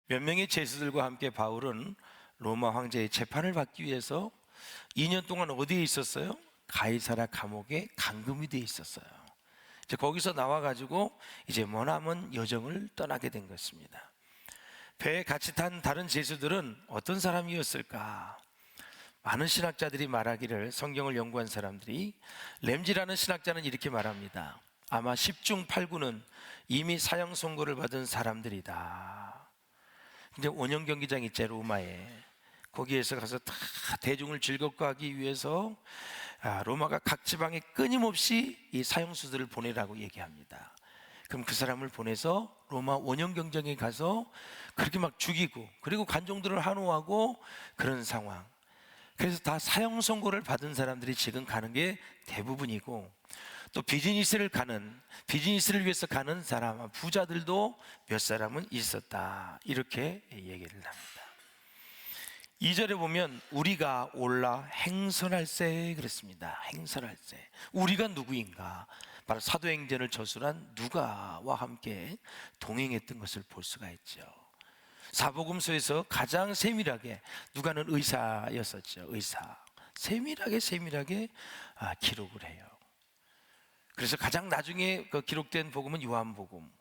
몇 명의 제수들과 함께 바울은 로마 황제의 재판을 받기 위해서 2년 동안 어디에 있었어요? 가이사랴 감옥에 감금이 돼 있었어요. 이제 거기서 나와가지고 이제 머나먼 여정을 떠나게 된 것입니다. 배에 같이 탄 다른 제수들은 어떤 사람이었을까? 많은 신학자들이 말하기를, 성경을 연구한 사람들이, 램지라는 신학자는 이렇게 말합니다. 아마 10중 8구는 이미 사형 선고를 받은 사람들이다. 근데 원형 경기장 있죠, 로마에. 거기에서 가서 다 대중을 즐겁게 하기 위해서 로마가 각 지방에 끊임없이 이 사형수들을 보내라고 얘기합니다. 그럼 그 사람을 보내서 로마 원형 경쟁에 가서 그렇게 막 죽이고, 그리고 관종들을 한호하고 그런 상황. 그래서 다 사형 선고를 받은 사람들이 지금 가는 게 대부분이고, 또 비즈니스를 위해서 가는 사람, 부자들도 몇 사람은 있었다, 이렇게 얘기를 합니다. 2절에 보면 우리가 올라 행선할세 그랬습니다. 행선할세. 우리가 누구인가? 바로 사도행전을 저술한 누가와 함께 동행했던 것을 볼 수가 있죠. 사복음서에서 가장 세밀하게, 누가는 의사였었죠. 의사. 세밀하게 기록을 해요. 그래서 가장 나중에 기록된 복음은 요한복음,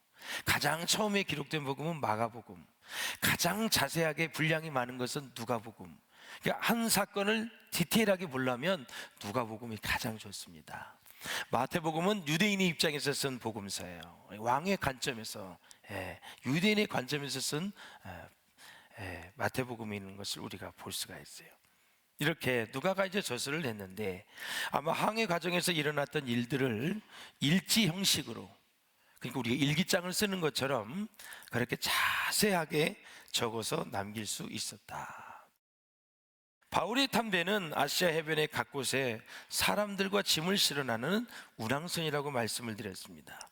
가장 처음에 기록된 복음은 마가복음, 가장 자세하게 분량이 많은 것은 누가복음. 그러니까 한 사건을 디테일하게 보려면 누가복음이 가장 좋습니다. 마태복음은 유대인의 입장에서 쓴 복음서예요. 왕의 관점에서, 유대인의 관점에서 쓴 마태복음이 있는 것을 우리가 볼 수가 있어요. 이렇게 누가가 이제 저술을 했는데, 아마 항해 과정에서 일어났던 일들을 일지 형식으로, 그러니까 우리가 일기장을 쓰는 것처럼 그렇게 자세하게 적어서 남길 수 있었다. 바울이 탄 배는 아시아 해변의 각곳에 사람들과 짐을 실어나는 운항선이라고 말씀을 드렸습니다.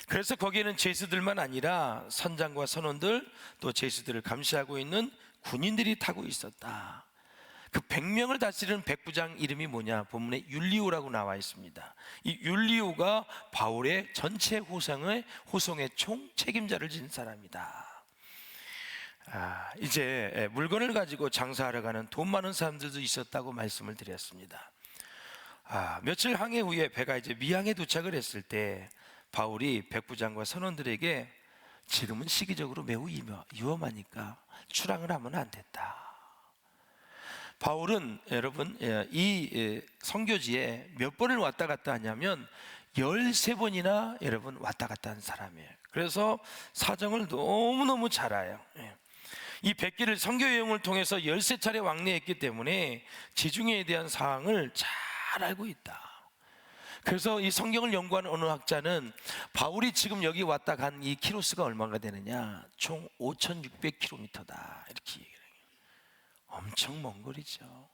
그래서 거기에는 제수들만 아니라 선장과 선원들, 또 제수들을 감시하고 있는 군인들이 타고 있었다. 그 100명을 다스리는 백부장 이름이 뭐냐? 본문에 율리오라고 나와 있습니다. 이 율리오가 바울의 전체 호송의 총 책임자를 지닌 사람이다. 이제 물건을 가지고 장사하러 가는 돈 많은 사람들도 있었다고 말씀을 드렸습니다. 며칠 항해 후에 배가 이제 미항에 도착을 했을 때 바울이 백부장과 선원들에게 지금은 시기적으로 매우 위험하니까 출항을 하면 안 된다. 바울은 여러분 이 선교지에 몇 번을 왔다 갔다 하냐면 13번이나 여러분 왔다 갔다 한 사람이에요. 그래서 사정을 너무너무 잘 알아요. 이 백기를 선교 여행을 통해서 13차례 왕래했기 때문에 지중해에 대한 사항을 잘 알고 있다. 그래서 이 성경을 연구하는 어느 학자는 바울이 지금 여기 왔다 간 이 키로수가 얼마가 되느냐, 총 5,600km다, 이렇게 얘기해요. 엄청 먼 거리죠.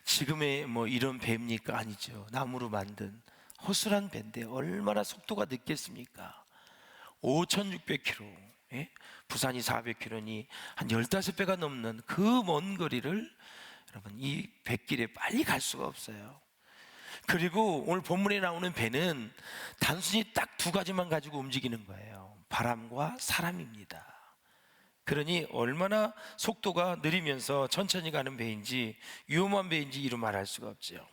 지금의 뭐 이런 배입니까? 아니죠. 나무로 만든 허술한 배인데 얼마나 속도가 늦겠습니까? 5,600km, 부산이 400km니 한 15배가 넘는 그 먼 거리를 여러분 이 백길에 빨리 갈 수가 없어요. 그리고 오늘 본문에 나오는 배는 단순히 딱 두 가지만 가지고 움직이는 거예요. 바람과 사람입니다. 그러니 얼마나 속도가 느리면서 천천히 가는 배인지, 위험한 배인지 이루 말할 수가 없죠.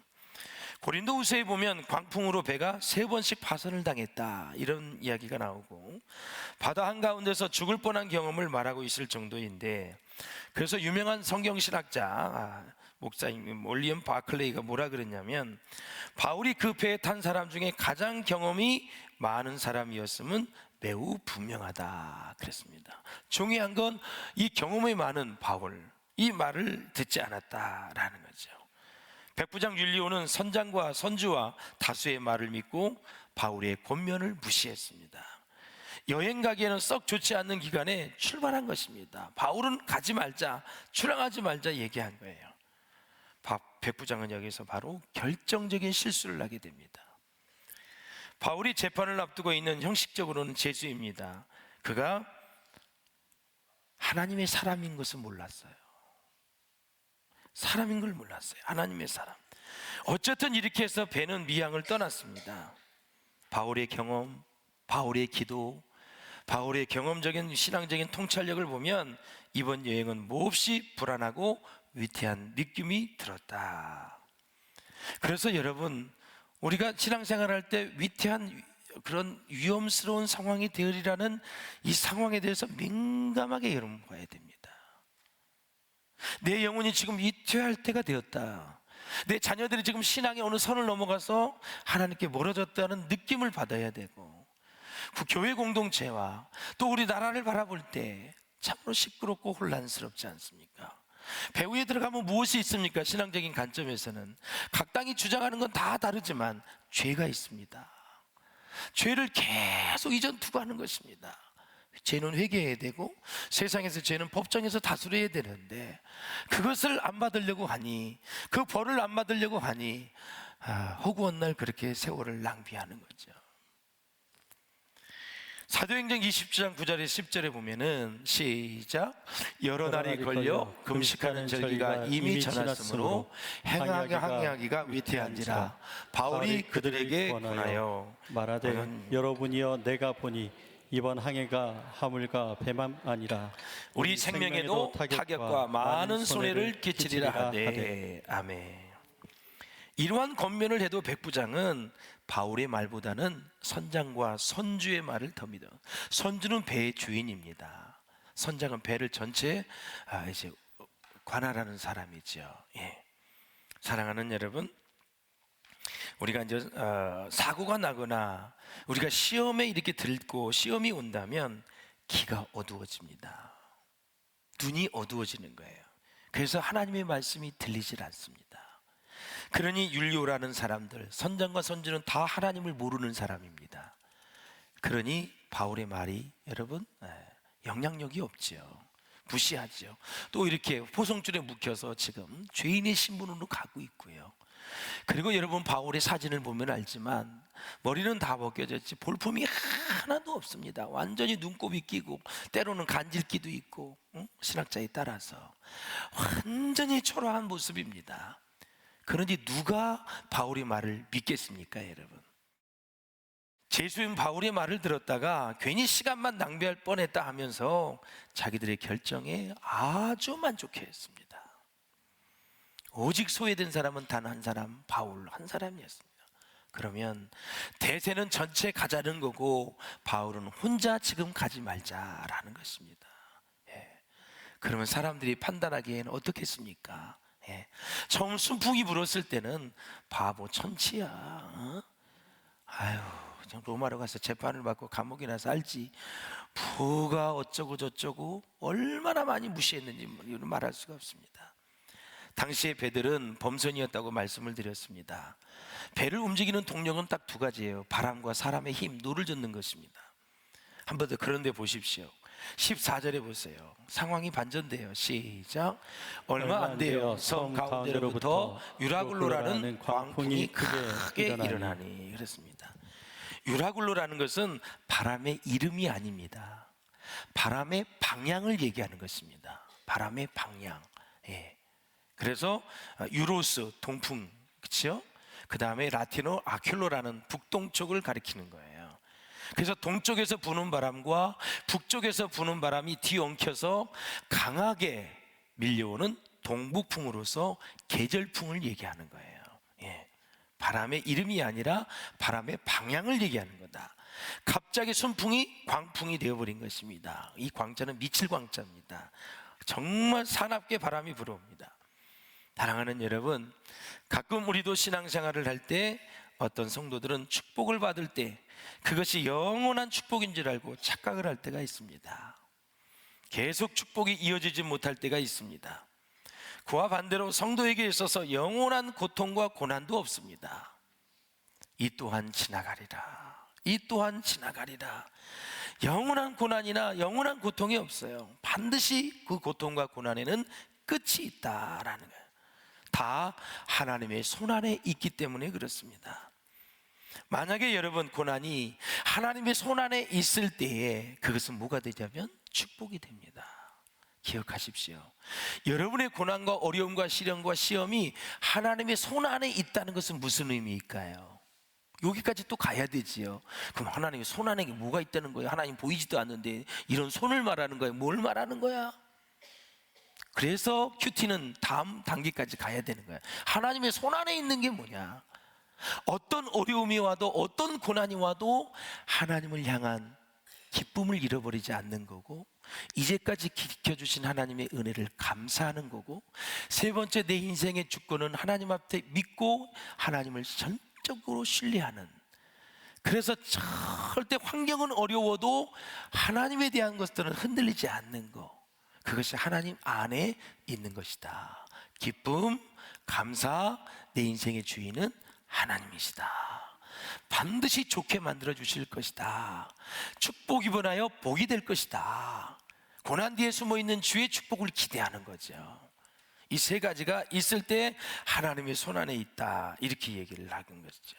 고린도후서에 보면 광풍으로 배가 3번씩 파손을 당했다, 이런 이야기가 나오고, 바다 한가운데서 죽을 뻔한 경험을 말하고 있을 정도인데, 그래서 유명한 성경신학자 목사님 올리엄 바클레이가 뭐라 그랬냐면, 바울이 그 배에 탄 사람 중에 가장 경험이 많은 사람이었음은 매우 분명하다 그랬습니다. 중요한 건 이 경험이 많은 바울, 이 말을 듣지 않았다라는 거죠. 백부장 율리오는 선장과 선주와 다수의 말을 믿고 바울의 권면을 무시했습니다. 여행 가기에는 썩 좋지 않는 기간에 출발한 것입니다. 바울은 가지 말자, 출항하지 말자 얘기한 거예요. 백부장은 여기서 바로 결정적인 실수를 하게 됩니다. 바울이 재판을 앞두고 있는, 형식적으로는 제수입니다. 그가 하나님의 사람인 것을 몰랐어요. 사람인 걸 몰랐어요. 하나님의 사람. 어쨌든 이렇게 해서 배는 미항을 떠났습니다. 바울의 경험, 바울의 기도, 바울의 경험적인 신앙적인 통찰력을 보면 이번 여행은 몹시 불안하고 위태한 느낌이 들었다. 그래서 여러분, 우리가 신앙생활할 때 위태한 그런 위험스러운 상황이 되으리라는 이 상황에 대해서 민감하게 여러분 봐야 됩니다. 내 영혼이 지금 위태할 때가 되었다. 내 자녀들이 지금 신앙의 어느 선을 넘어가서 하나님께 멀어졌다는 느낌을 받아야 되고, 그 교회 공동체와 또 우리 나라를 바라볼 때 참으로 시끄럽고 혼란스럽지 않습니까? 배후에 들어가면 무엇이 있습니까? 신앙적인 관점에서는 각 당이 주장하는 건 다 다르지만 죄가 있습니다. 죄를 계속 이전 투구하는 것입니다. 죄는 회개해야 되고 세상에서 죄는 법정에서 다스려야 되는데, 그것을 안 받으려고 하니, 그 벌을 안 받으려고 하니 허구한 날 그렇게 세월을 낭비하는 거죠. 사도행전 20장 9절에 10절에 보면은 시작, 여러 날이 걸려 금식하는 절기가 이미 지났으므로 행하기가 위태한지라 바울이 그들에게 권하여 말하되 여러분이여 내가 보니 이번 항해가 화물과 배만 아니라 우리 생명에도 타격과 많은 손해를 끼치리라 하되. 아멘. 이러한 권면을 해도 백부장은 바울의 말보다는 선장과 선주의 말을 더 믿어. 선주는 배의 주인입니다. 선장은 배를 전체 이제 관할하는 사람이죠. 예. 사랑하는 여러분, 우리가 이제 사고가 나거나 우리가 시험에 이렇게 들고 시험이 온다면 귀가 어두워집니다. 눈이 어두워지는 거예요. 그래서 하나님의 말씀이 들리질 않습니다. 그러니 율료라는 사람들, 선장과 선주는 다 하나님을 모르는 사람입니다. 그러니 바울의 말이 여러분 영향력이 없죠. 무시하죠. 또 이렇게 포성줄에 묶여서 지금 죄인의 신분으로 가고 있고요. 그리고 여러분 바울의 사진을 보면 알지만 머리는 다 벗겨졌지 볼품이 하나도 없습니다. 완전히 눈곱이 끼고 때로는 간질기도 있고, 신학자에 따라서 완전히 초라한 모습입니다. 그런데 누가 바울의 말을 믿겠습니까, 여러분? 제수인 바울의 말을 들었다가 괜히 시간만 낭비할 뻔했다 하면서 자기들의 결정에 아주 만족해했습니다. 오직 소외된 사람은 단 한 사람, 바울 한 사람이었습니다. 그러면 대세는 전체 가자는 거고 바울은 혼자 지금 가지 말자라는 것입니다. 예. 그러면 사람들이 판단하기에는 어떻겠습니까? 예. 처음 순풍이 불었을 때는 바보 천치야, 아유 그냥 로마로 가서 재판을 받고 감옥이나 살지, 뭐가 어쩌고 저쩌고 얼마나 많이 무시했는지 말할 수가 없습니다. 당시의 배들은 범선이었다고 말씀을 드렸습니다. 배를 움직이는 동력은 딱 두 가지예요. 바람과 사람의 힘, 노를 젓는 것입니다. 한 번 더 그런데 보십시오. 14절에 보세요. 상황이 반전돼요. 시작. 얼마 안 돼요. 섬 가운데로부터 유라굴로라는 광풍이 크게 일어나니. 그렇습니다. 유라굴로라는 것은 바람의 이름이 아닙니다. 바람의 방향을 얘기하는 것입니다. 바람의 방향. 예. 그래서 유로스, 동풍, 그렇죠? 그 다음에 라틴어 아큘로라는 북동쪽을 가리키는 거예요. 그래서 동쪽에서 부는 바람과 북쪽에서 부는 바람이 뒤엉켜서 강하게 밀려오는 동북풍으로서 계절풍을 얘기하는 거예요. 예. 바람의 이름이 아니라 바람의 방향을 얘기하는 거다. 갑자기 순풍이 광풍이 되어버린 것입니다. 이 광자는 미칠 광자입니다. 정말 사납게 바람이 불어옵니다. 사랑하는 여러분, 가끔 우리도 신앙생활을 할 때 어떤 성도들은 축복을 받을 때 그것이 영원한 축복인 줄 알고 착각을 할 때가 있습니다. 계속 축복이 이어지지 못할 때가 있습니다. 그와 반대로 성도에게 있어서 영원한 고통과 고난도 없습니다. 이 또한 지나가리라. 이 또한 지나가리라. 영원한 고난이나 영원한 고통이 없어요. 반드시 그 고통과 고난에는 끝이 있다라는 거예요. 다 하나님의 손안에 있기 때문에 그렇습니다. 만약에 여러분 고난이 하나님의 손안에 있을 때에 그것은 뭐가 되냐면 축복이 됩니다. 기억하십시오. 여러분의 고난과 어려움과 시련과 시험이 하나님의 손안에 있다는 것은 무슨 의미일까요? 여기까지 또 가야 되지요. 그럼 하나님의 손 안에 뭐가 있다는 거예요? 하나님 보이지도 않는데 이런 손을 말하는 거예요? 뭘 말하는 거야? 그래서 큐티는 다음 단계까지 가야 되는 거야. 하나님의 손 안에 있는 게 뭐냐? 어떤 어려움이 와도 어떤 고난이 와도 하나님을 향한 기쁨을 잃어버리지 않는 거고, 이제까지 지켜주신 하나님의 은혜를 감사하는 거고, 세 번째, 내 인생의 주권은 하나님 앞에 믿고 하나님을 전적으로 신뢰하는, 그래서 절대 환경은 어려워도 하나님에 대한 것들은 흔들리지 않는 거, 그것이 하나님 안에 있는 것이다. 기쁨, 감사, 내 인생의 주인은 하나님이시다. 반드시 좋게 만들어 주실 것이다. 축복이 변하여 복이 될 것이다. 고난 뒤에 숨어 있는 주의 축복을 기대하는 거죠. 이 세 가지가 있을 때 하나님의 손 안에 있다, 이렇게 얘기를 하는 것이죠.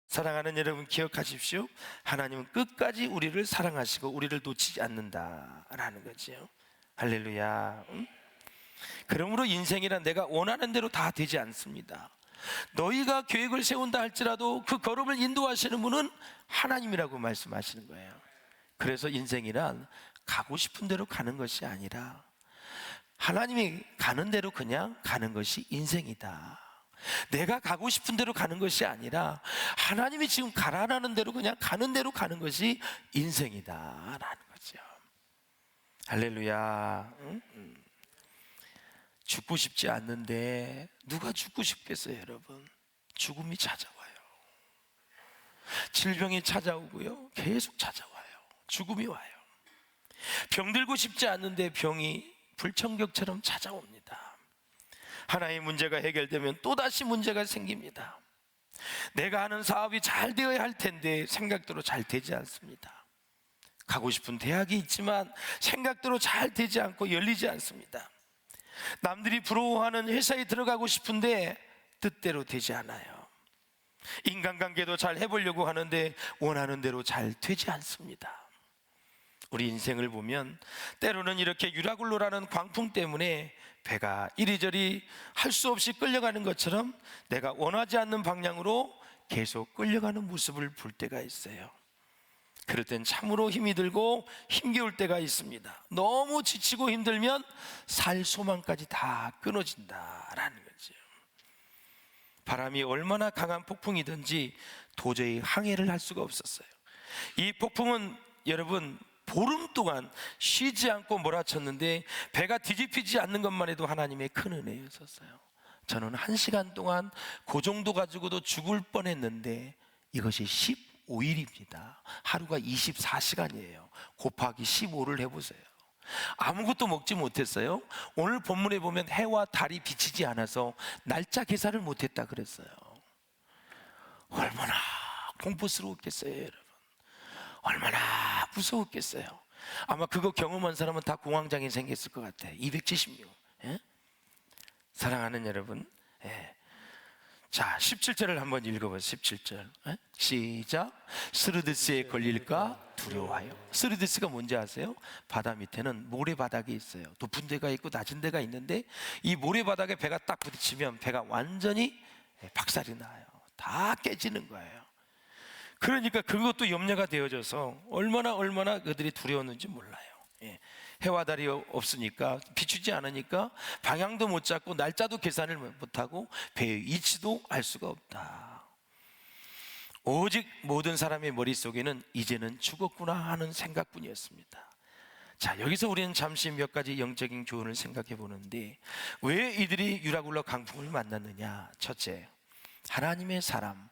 사랑하는 여러분, 기억하십시오. 하나님은 끝까지 우리를 사랑하시고 우리를 놓치지 않는다라는 거죠. 할렐루야. 그러므로 인생이란 내가 원하는 대로 다 되지 않습니다. 너희가 계획을 세운다 할지라도 그 걸음을 인도하시는 분은 하나님이라고 말씀하시는 거예요. 그래서 인생이란 가고 싶은 대로 가는 것이 아니라 하나님이 가는 대로 그냥 가는 것이 인생이다. 내가 가고 싶은 대로 가는 것이 아니라 하나님이 지금 가라는 대로 그냥 가는 대로 가는 것이 인생이다라는 거죠. 할렐루야. 죽고 싶지 않는데 누가 죽고 싶겠어요, 여러분? 죽음이 찾아와요. 질병이 찾아오고요, 계속 찾아와요. 죽음이 와요. 병들고 싶지 않는데 병이 불청객처럼 찾아옵니다. 하나의 문제가 해결되면 또다시 문제가 생깁니다. 내가 하는 사업이 잘 되어야 할 텐데 생각대로 잘 되지 않습니다. 가고 싶은 대학이 있지만 생각대로 잘 되지 않고 열리지 않습니다. 남들이 부러워하는 회사에 들어가고 싶은데 뜻대로 되지 않아요. 인간관계도 잘 해보려고 하는데 원하는 대로 잘 되지 않습니다. 우리 인생을 보면 때로는 이렇게 유라굴로라는 광풍 때문에 배가 이리저리 할 수 없이 끌려가는 것처럼 내가 원하지 않는 방향으로 계속 끌려가는 모습을 볼 때가 있어요. 그럴 땐 참으로 힘이 들고 힘겨울 때가 있습니다. 너무 지치고 힘들면 살 소망까지 다 끊어진다라는 거죠. 바람이 얼마나 강한 폭풍이든지 도저히 항해를 할 수가 없었어요. 이 폭풍은 여러분 보름 동안 쉬지 않고 몰아쳤는데 배가 뒤집히지 않는 것만 해도 하나님의 큰 은혜였었어요. 저는 1시간 동안 그 정도 가지고도 죽을 뻔했는데 이것이 15일입니다. 하루가 24시간이에요. 곱하기 15를 해보세요. 아무것도 먹지 못했어요. 오늘 본문에 보면 해와 달이 비치지 않아서 날짜 계산을 못했다 그랬어요. 얼마나 공포스러웠겠어요, 여러분. 얼마나 무서웠겠어요. 아마 그거 경험한 사람은 다 공황장애 생겼을 것 같아요. 276. 예? 사랑하는 여러분, 예. 자, 17절을 한번 읽어보세요. 17절. 예? 시작. 스르드스에 걸릴까 두려워하여. 스르드스가 뭔지 아세요? 바다 밑에는 모래바닥이 있어요. 높은 데가 있고 낮은 데가 있는데 이 모래바닥에 배가 딱 부딪히면 배가 완전히 박살이 나요. 다 깨지는 거예요. 그러니까 그것도 염려가 되어져서 얼마나 그들이 두려웠는지 몰라요. 예. 해와 달이 없으니까, 비추지 않으니까 방향도 못 잡고 날짜도 계산을 못하고 배의 위치도 알 수가 없다. 오직 모든 사람의 머릿속에는 이제는 죽었구나 하는 생각뿐이었습니다. 자, 여기서 우리는 잠시 몇 가지 영적인 교훈을 생각해 보는데, 왜 이들이 유라굴로 강풍을 만났느냐? 첫째, 하나님의 사람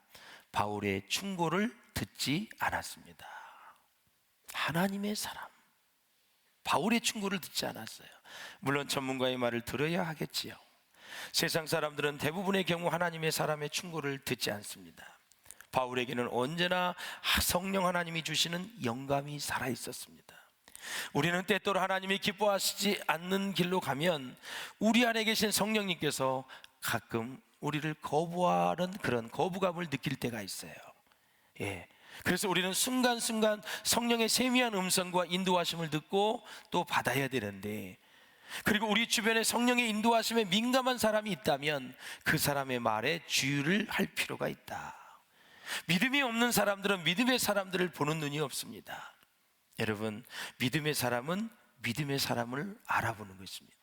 바울의 충고를 듣지 않았습니다. 하나님의 사람 바울의 충고를 듣지 않았어요. 물론 전문가의 말을 들어야 하겠지요. 세상 사람들은 대부분의 경우 하나님의 사람의 충고를 듣지 않습니다. 바울에게는 언제나 성령 하나님이 주시는 영감이 살아 있었습니다. 우리는 때때로 하나님이 기뻐하시지 않는 길로 가면 우리 안에 계신 성령님께서 가끔 우리를 거부하는 그런 거부감을 느낄 때가 있어요. 예. 그래서 우리는 순간순간 성령의 세미한 음성과 인도하심을 듣고 또 받아야 되는데, 그리고 우리 주변에 성령의 인도하심에 민감한 사람이 있다면 그 사람의 말에 주의를 할 필요가 있다. 믿음이 없는 사람들은 믿음의 사람들을 보는 눈이 없습니다. 여러분, 믿음의 사람은 믿음의 사람을 알아보는 것입니다.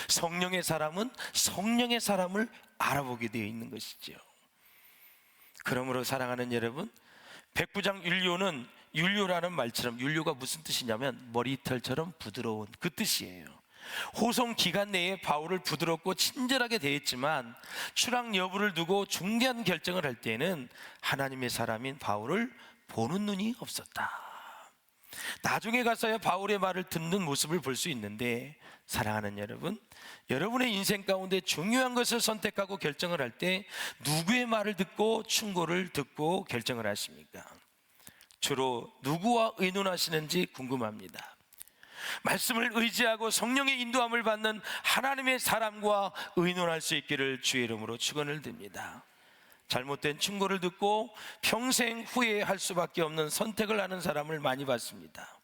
성령의 사람은 성령의 사람을 알아보게 되어 있는 것이죠. 그러므로 사랑하는 여러분, 백부장윤료는, 윤료라는 말처럼, 윤료가 무슨 뜻이냐면 머리털처럼 부드러운 그 뜻이에요. 호송 기간 내에 바울을 부드럽고 친절하게 대했지만 추락 여부를 두고 중대한 결정을 할 때에는 하나님의 사람인 바울을 보는 눈이 없었다. 나중에 가서야 바울의 말을 듣는 모습을 볼 수 있는데, 사랑하는 여러분, 여러분의 인생 가운데 중요한 것을 선택하고 결정을 할 때 누구의 말을 듣고 충고를 듣고 결정을 하십니까? 주로 누구와 의논하시는지 궁금합니다. 말씀을 의지하고 성령의 인도함을 받는 하나님의 사람과 의논할 수 있기를 주의 이름으로 축원을 드립니다. 잘못된 충고를 듣고 평생 후회할 수밖에 없는 선택을 하는 사람을 많이 봤습니다.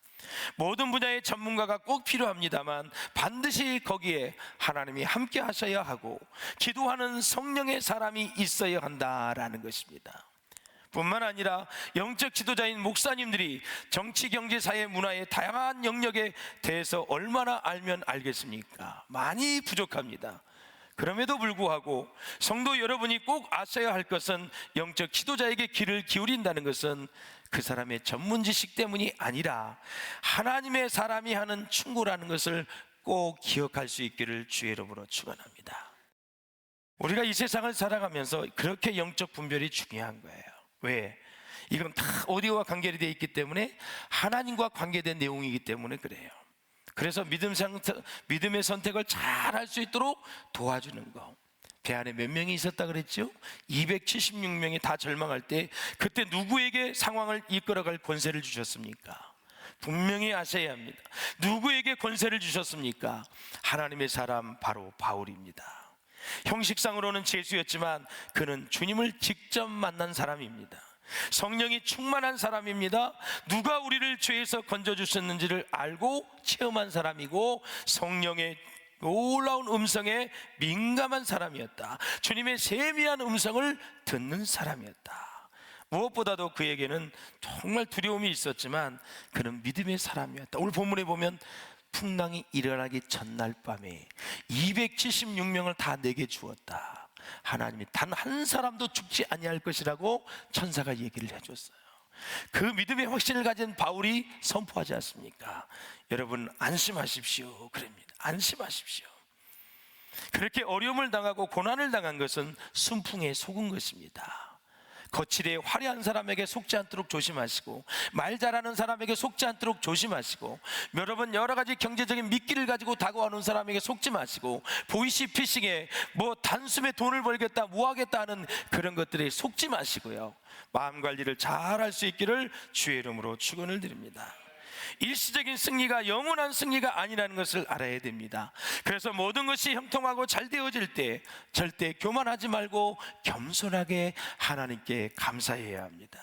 모든 분야의 전문가가 꼭 필요합니다만 반드시 거기에 하나님이 함께 하셔야 하고 기도하는 성령의 사람이 있어야 한다라는 것입니다. 뿐만 아니라 영적 지도자인 목사님들이 정치, 경제, 사회, 문화의 다양한 영역에 대해서 얼마나 알면 알겠습니까? 많이 부족합니다. 그럼에도 불구하고 성도 여러분이 꼭 아셔야 할 것은, 영적 지도자에게 귀를 기울인다는 것은 그 사람의 전문 지식 때문이 아니라 하나님의 사람이 하는 충고라는 것을 꼭 기억할 수 있기를 주의 이름으로 축원합니다. 우리가 이 세상을 살아가면서 그렇게 영적 분별이 중요한 거예요. 왜? 이건 다 어디와 관계되어 있기 때문에, 하나님과 관계된 내용이기 때문에 그래요. 그래서 믿음의 선택을 잘 할 수 있도록 도와주는 거. 배 안에 몇 명이 있었다 그랬죠? 276명이 다 절망할 때 그때 누구에게 상황을 이끌어갈 권세를 주셨습니까? 분명히 아셔야 합니다. 누구에게 권세를 주셨습니까? 하나님의 사람, 바로 바울입니다. 형식상으로는 제수였지만 그는 주님을 직접 만난 사람입니다. 성령이 충만한 사람입니다. 누가 우리를 죄에서 건져주셨는지를 알고 체험한 사람이고, 성령의 놀라운 음성에 민감한 사람이었다. 주님의 세미한 음성을 듣는 사람이었다. 무엇보다도 그에게는 정말 두려움이 있었지만 그는 믿음의 사람이었다. 오늘 본문에 보면 풍랑이 일어나기 전날 밤에 276명을 다 내게 주었다. 하나님이 단 한 사람도 죽지 아니할 것이라고 천사가 얘기를 해줬어요. 그 믿음의 확신을 가진 바울이 선포하지 않습니까? 여러분, 안심하십시오. 그럽니다. 안심하십시오. 그렇게 어려움을 당하고 고난을 당한 것은 순풍에 속은 것입니다. 거칠에 화려한 사람에게 속지 않도록 조심하시고, 말 잘하는 사람에게 속지 않도록 조심하시고, 여러분 여러 가지 경제적인 미끼를 가지고 다가오는 사람에게 속지 마시고, 보이시피싱에 뭐 단숨에 돈을 벌겠다, 뭐 하겠다 하는 그런 것들에 속지 마시고요, 마음 관리를 잘 할 수 있기를 주의 이름으로 축원을 드립니다. 일시적인 승리가 영원한 승리가 아니라는 것을 알아야 됩니다. 그래서 모든 것이 형통하고 잘 되어질 때 절대 교만하지 말고 겸손하게 하나님께 감사해야 합니다.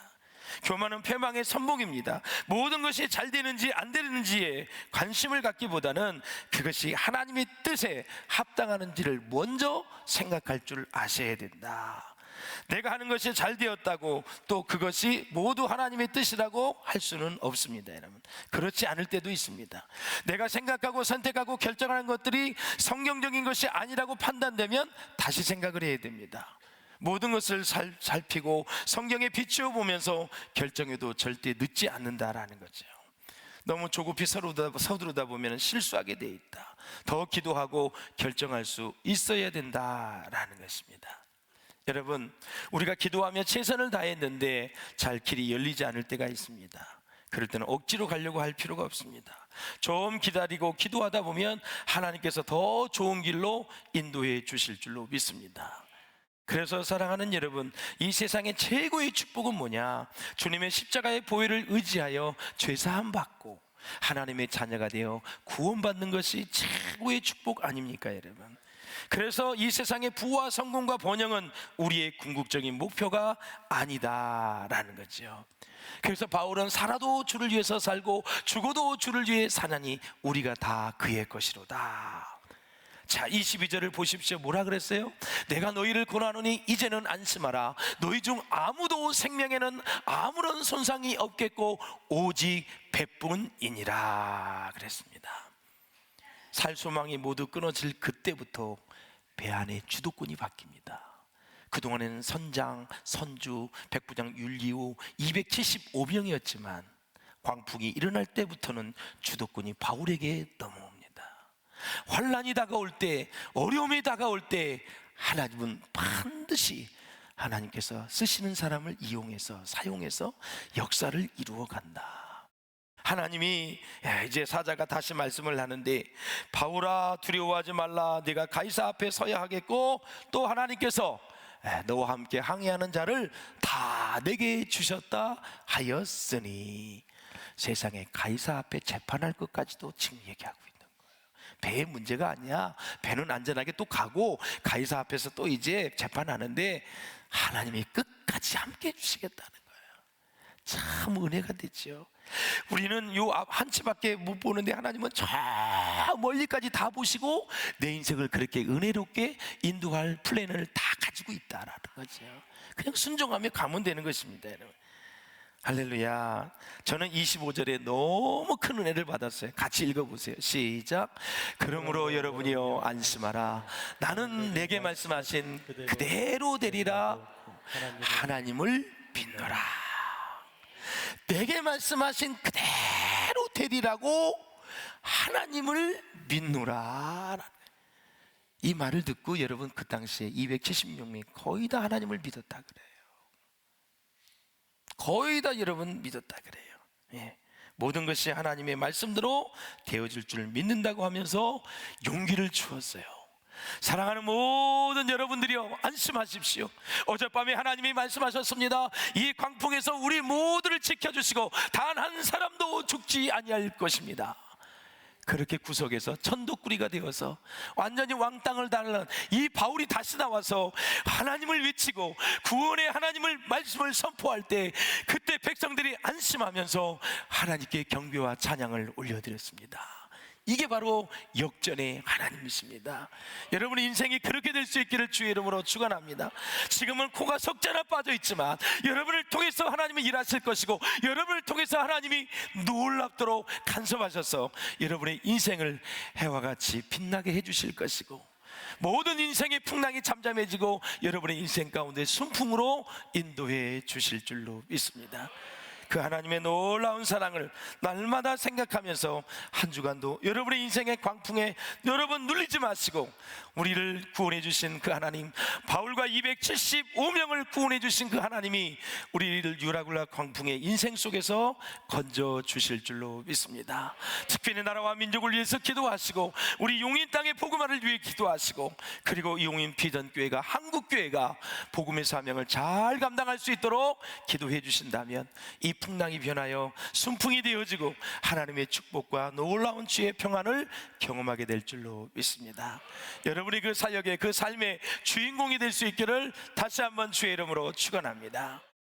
교만은 패망의 선봉입니다. 모든 것이 잘 되는지 안 되는지에 관심을 갖기보다는 그것이 하나님의 뜻에 합당하는지를 먼저 생각할 줄 아셔야 된다. 내가 하는 것이 잘 되었다고 또 그것이 모두 하나님의 뜻이라고 할 수는 없습니다. 여러분, 그렇지 않을 때도 있습니다. 내가 생각하고 선택하고 결정하는 것들이 성경적인 것이 아니라고 판단되면 다시 생각을 해야 됩니다. 모든 것을 살피고 성경에 비추어 보면서 결정해도 절대 늦지 않는다라는 거죠. 너무 조급히 서두르다 보면 실수하게 돼 있다. 더 기도하고 결정할 수 있어야 된다라는 것입니다. 여러분, 우리가 기도하며 최선을 다했는데 잘 길이 열리지 않을 때가 있습니다. 그럴 때는 억지로 가려고 할 필요가 없습니다. 좀 기다리고 기도하다 보면 하나님께서 더 좋은 길로 인도해 주실 줄로 믿습니다. 그래서 사랑하는 여러분, 이 세상의 최고의 축복은 뭐냐? 주님의 십자가의 보혈을 의지하여 죄사함 받고 하나님의 자녀가 되어 구원받는 것이 최고의 축복 아닙니까, 여러분? 그래서 이 세상의 부와 성공과 번영은 우리의 궁극적인 목표가 아니다라는 거죠. 그래서 바울은 살아도 주를 위해서 살고 죽어도 주를 위해 사나니 우리가 다 그의 것이로다. 자, 22절을 보십시오. 뭐라 그랬어요? 내가 너희를 권하노니 이제는 안심하라. 너희 중 아무도 생명에는 아무런 손상이 없겠고 오직 배뿐이니라 그랬습니다. 살 소망이 모두 끊어질 그때부터 배 안에 주도권이 바뀝니다. 그동안에는 선장, 선주, 백부장, 율리오 275명이었지만 광풍이 일어날 때부터는 주도권이 바울에게 넘어옵니다. 환난이 다가올 때, 어려움이 다가올 때 하나님은 반드시 하나님께서 쓰시는 사람을 이용해서 사용해서 역사를 이루어 간다. 하나님이 이제 사자가 다시 말씀을 하는데, 바울아 두려워하지 말라. 네가 가이사 앞에 서야 하겠고 또 하나님께서 너와 함께 항해하는 자를 다 내게 주셨다 하였으니. 세상에 가이사 앞에 재판할 것까지도 지금 얘기하고 있는 거예요. 배의 문제가 아니야. 배는 안전하게 또 가고 가이사 앞에서 또 이제 재판하는데 하나님이 끝까지 함께 해주시겠다는 거예요. 참 은혜가 되죠. 우리는 요 앞 한 치밖에 못 보는데 하나님은 저 멀리까지 다 보시고 내 인생을 그렇게 은혜롭게 인도할 플랜을 다 가지고 있다라는 거죠. 그냥 순종하며 가면 되는 것입니다, 여러분. 할렐루야. 저는 25절에 너무 큰 은혜를 받았어요. 같이 읽어보세요. 시작. 그러므로 여러분이여 안심하라. 나는 내게 말씀하신 그대로 되리라. 하나님을 믿노라. 내게 말씀하신 그대로 되리라고 하나님을 믿노라. 이 말을 듣고 여러분 그 당시에 276명이 거의 다 하나님을 믿었다 그래요. 거의 다 여러분 믿었다 그래요. 예. 모든 것이 하나님의 말씀대로 되어질 줄 믿는다고 하면서 용기를 주었어요. 사랑하는 모든 여러분들이요, 안심하십시오. 어젯밤에 하나님이 말씀하셨습니다. 이 광풍에서 우리 모두를 지켜주시고 단 한 사람도 죽지 아니할 것입니다. 그렇게 구석에서 천독구리가 되어서 완전히 왕땅을 달는 이 바울이 다시 나와서 하나님을 외치고 구원의 하나님을 말씀을 선포할 때, 그때 백성들이 안심하면서 하나님께 경배와 찬양을 올려드렸습니다. 이게 바로 역전의 하나님이십니다. 여러분의 인생이 그렇게 될 수 있기를 주의 이름으로 축원합니다. 지금은 코가 석자나 빠져 있지만 여러분을 통해서 하나님은 일하실 것이고, 여러분을 통해서 하나님이 놀랍도록 간섭하셔서 여러분의 인생을 해와 같이 빛나게 해주실 것이고, 모든 인생의 풍랑이 잠잠해지고 여러분의 인생 가운데 순풍으로 인도해 주실 줄로 믿습니다. 그 하나님의 놀라운 사랑을 날마다 생각하면서 한 주간도 여러분의 인생의 광풍에 여러분 눌리지 마시고, 우리를 구원해 주신 그 하나님, 바울과 275명을 구원해 주신 그 하나님이 우리를 유라굴라 광풍의 인생 속에서 건져 주실 줄로 믿습니다. 특별히 나라와 민족을 위해서 기도하시고, 우리 용인 땅의 복음화를 위해 기도하시고, 그리고 용인 비전교회가, 한국교회가 복음의 사명을 잘 감당할 수 있도록 기도해 주신다면 이 풍랑이 변하여 순풍이 되어지고 하나님의 축복과 놀라운 주의 평안을 경험하게 될 줄로 믿습니다. 여러분이 그 사역의 그 삶의 주인공이 될 수 있기를 다시 한번 주의 이름으로 축원합니다.